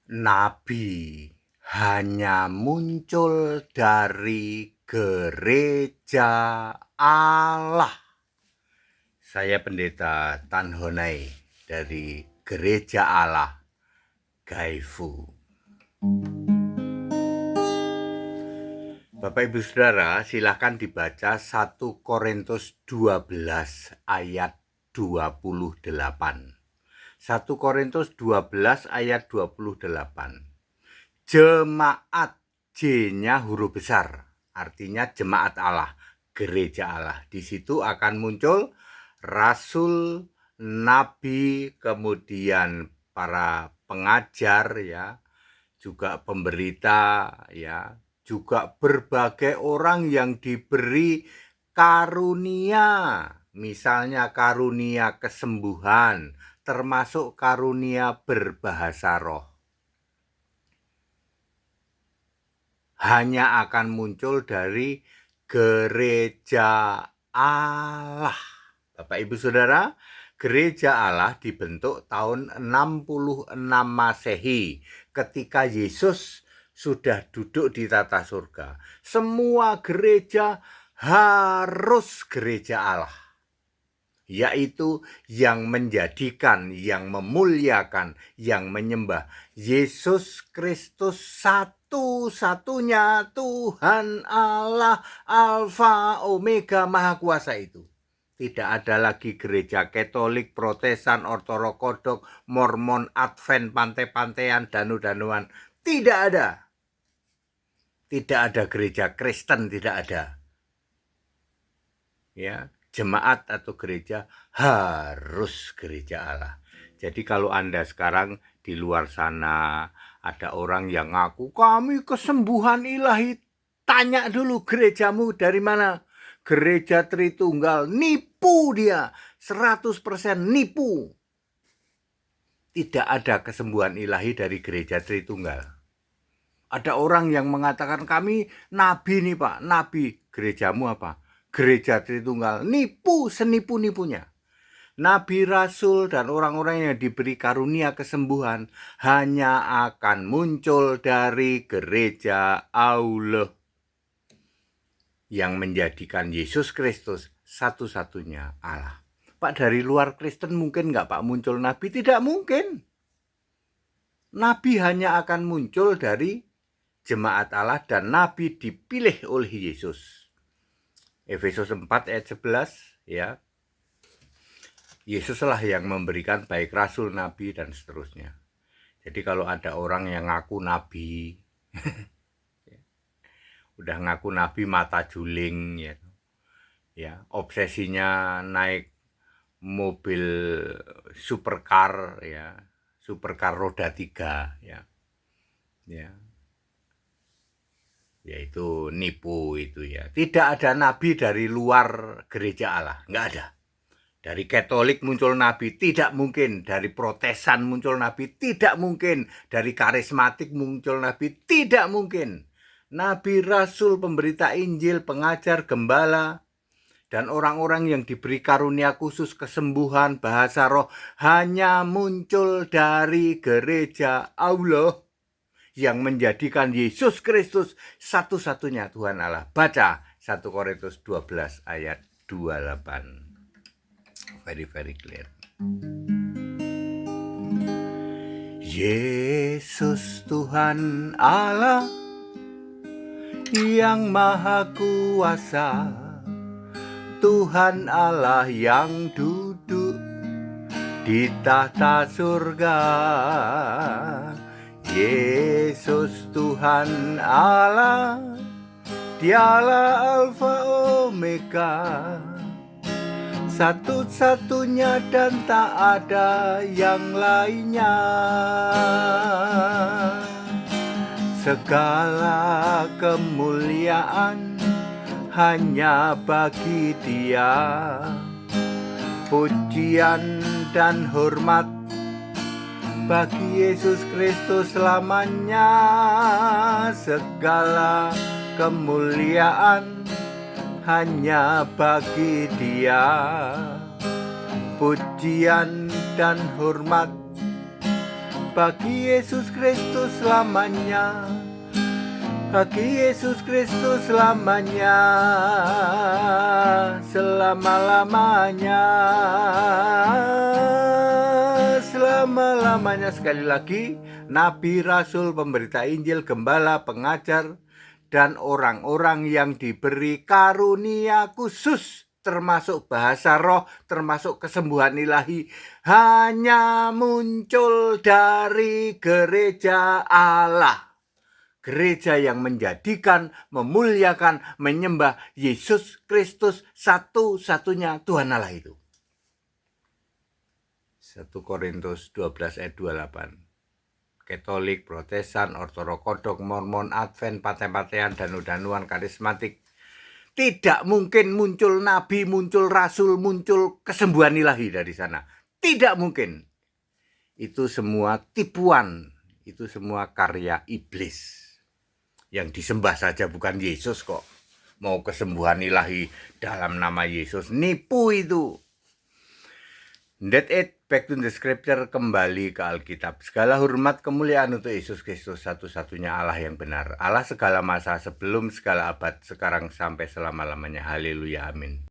Nabi hanya muncul dari gereja Allah. Saya Pendeta Tan Honai dari Gereja Allah Gaifu. Bapak Ibu Saudara, silakan dibaca 1 Korintus 12 ayat 28. 1 Korintus 12 ayat 28. Jemaat, J-nya huruf besar, artinya jemaat Allah, gereja Allah. Di situ akan muncul rasul, nabi, kemudian para pengajar ya, juga pemberita ya, juga berbagai orang yang diberi karunia, misalnya karunia kesembuhan, termasuk karunia berbahasa roh. Hanya akan muncul dari gereja Allah. Bapak Ibu Saudara, gereja Allah dibentuk tahun 66 Masehi ketika Yesus sudah duduk di tata surga. Semua gereja harus gereja Allah, yaitu yang menjadikan, yang memuliakan, yang menyembah Yesus Kristus satu-satunya Tuhan Allah, Alfa Omega Maha Kuasa itu. Tidak ada lagi gereja Katolik, Protestan, Ortodoks, Mormon, Advent, pantai-pantaian, danu-danuan. Tidak ada. Tidak ada gereja Kristen, tidak ada. Ya, jemaat atau gereja harus gereja Allah. Jadi kalau Anda sekarang di luar sana ada orang yang ngaku kami kesembuhan ilahi, tanya dulu gerejamu dari mana? Gereja Tritunggal, nipu dia, 100% nipu. Tidak ada kesembuhan ilahi dari gereja Tritunggal. Ada orang yang mengatakan kami nabi nih Pak, nabi. Gerejamu apa? Gereja Tritunggal, nipu senipu-nipunya. Nabi, rasul, dan orang-orang yang diberi karunia kesembuhan hanya akan muncul dari gereja Allah, yang menjadikan Yesus Kristus satu-satunya Allah. Pak, dari luar Kristen mungkin nggak Pak muncul nabi? Tidak mungkin. Nabi hanya akan muncul dari jemaat Allah dan nabi dipilih oleh Yesus. Efesus 4 ayat 11 ya. Yesuslah yang memberikan baik rasul, nabi, dan seterusnya. Jadi kalau ada orang yang ngaku nabi, udah ngaku nabi mata juling ya, obsesinya naik mobil supercar ya, supercar roda 3 ya, yaitu nipu itu ya. Tidak ada nabi dari luar gereja Allah, nggak ada. Dari Katolik muncul nabi, tidak mungkin. Dari Protestan muncul nabi, tidak mungkin. Dari karismatik muncul nabi, tidak mungkin. Nabi, rasul, pemberita Injil, pengajar, gembala, dan orang-orang yang diberi karunia khusus kesembuhan, bahasa roh, hanya muncul dari gereja Allah, yang menjadikan Yesus Kristus satu-satunya Tuhan Allah. Baca 1 Korintus 12 ayat 28. Very clear. Yesus Tuhan Allah yang maha kuasa, Tuhan Allah yang duduk di tahta surga. Yesus Tuhan Allah, Dialah Alfa Omega, satu-satunya dan tak ada yang lainnya. Segala kemuliaan hanya bagi Dia, pujian dan hormat bagi Yesus Kristus selamanya. Segala kemuliaan hanya bagi Dia, pujian dan hormat bagi Yesus Kristus selamanya, bagi Yesus Kristus selamanya, selama-lamanya, selama-lamanya. Sekali lagi, nabi, rasul, pemberita Injil, gembala, pengajar, dan orang-orang yang diberi karunia khusus, termasuk bahasa roh, termasuk kesembuhan ilahi, hanya muncul dari gereja Allah. Gereja yang menjadikan, memuliakan, menyembah Yesus Kristus satu-satunya Tuhan Allah itu. 1 Korintus 12 ayat 28. Katolik, Protestan, Ortodoks, Mormon, Advent, Paten-patean, Danu-danuan, karismatik. Tidak mungkin muncul nabi, muncul rasul, muncul kesembuhan ilahi dari sana. Tidak mungkin. Itu semua tipuan. Itu semua karya iblis. Yang disembah saja bukan Yesus kok. Mau kesembuhan ilahi dalam nama Yesus. Nipu itu. That's it. Back to the scripture, kembali ke Alkitab. Segala hormat kemuliaan untuk Yesus Kristus, satu-satunya Allah yang benar. Allah segala masa, sebelum segala abad, sekarang sampai selama-lamanya. Haleluya, amin.